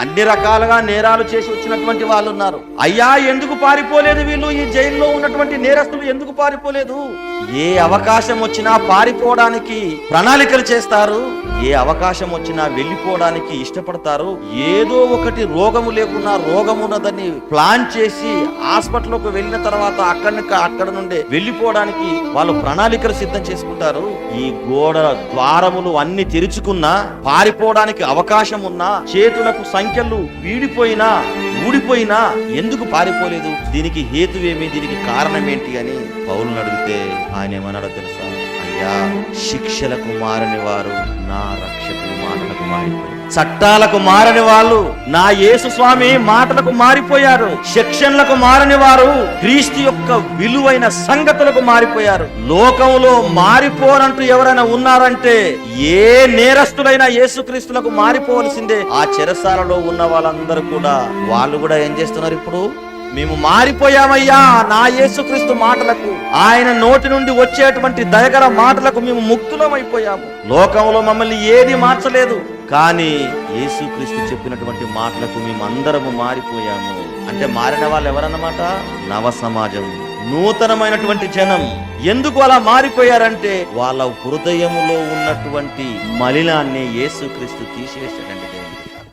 అన్ని రకాలుగా నేరాలు చేసి వచ్చినటువంటి వాళ్ళు ఉన్నారు. అయ్యా ఎందుకు పారిపోలేదు వీళ్ళు? ఈ జైల్లో ఉన్నటువంటి నేరస్తులు ఎందుకు పారిపోలేదు? ఏ అవకాశం వచ్చినా పారిపోవడానికి ప్రణాళికలు చేస్తారు, ఏ అవకాశం వచ్చినా వెళ్ళిపోవడానికి ఇష్టపడతారు. ఏదో ఒకటి రోగము లేకున్నా రోగం ఉన్నదని ప్లాన్ చేసి హాస్పిటల్కి వెళ్ళిన తర్వాత అక్కడ నుండే వెళ్ళిపోవడానికి వాళ్ళు ప్రణాళికలు సిద్ధం చేసుకుంటారు. ఈ గోడ ద్వారములు అన్ని తెరుచుకున్నా, పారిపోవడానికి అవకాశం ఉన్నా, చేతులకు సంఖ్యలు వీడిపోయినా ఊడిపోయినా ఎందుకు పారిపోలేదు? దీనికి హేతువేమి, దీనికి కారణం ఏంటి అని పౌలుని అడిగితే ఆయన ఏమన్నాడో తెలుసా? అయ్యా, శిక్షలకు మారని వారు నా రక్షకుని మాటలకు మారిపోయారు. చట్టాలకు మారని వాళ్ళు నా యేసు స్వామి మాటలకు మారిపోయారు. సెక్షన్లకు మారని వారు క్రీస్తు యొక్క విలువైన సంగతులకు మారిపోయారు. లోకంలో మారిపోనంటూ ఎవరైనా ఉన్నారంటే ఏ నేరస్తులైనా యేసుక్రీస్తులకు మారిపోవలసిందే. ఆ చెరసాలలో ఉన్న వాళ్ళందరూ కూడా వాళ్ళు కూడా ఏం చేస్తున్నారు? ఇప్పుడు మేము మారిపోయామయ్యా నా యేసుక్రీస్తు మాటలకు, ఆయన నోటి నుండి వచ్చేటువంటి దయగల మాటలకు మేము ముక్తులమైపోయాము. లోకంలో మమ్మల్ని ఏది మార్చలేదు, కానీ యేసుక్రీస్తు చెప్పినటువంటి మాటలకు మేమందరము మారిపోయాము. అంటే మారిన వాళ్ళు ఎవరన్నమాట? నవ సమాజం, నూతనమైనటువంటి జనం. ఎందుకు అలా మారిపోయారంటే వాళ్ళ హృదయములో ఉన్నటువంటి మలినాన్ని యేసుక్రీస్తు తీసివేశాడండి.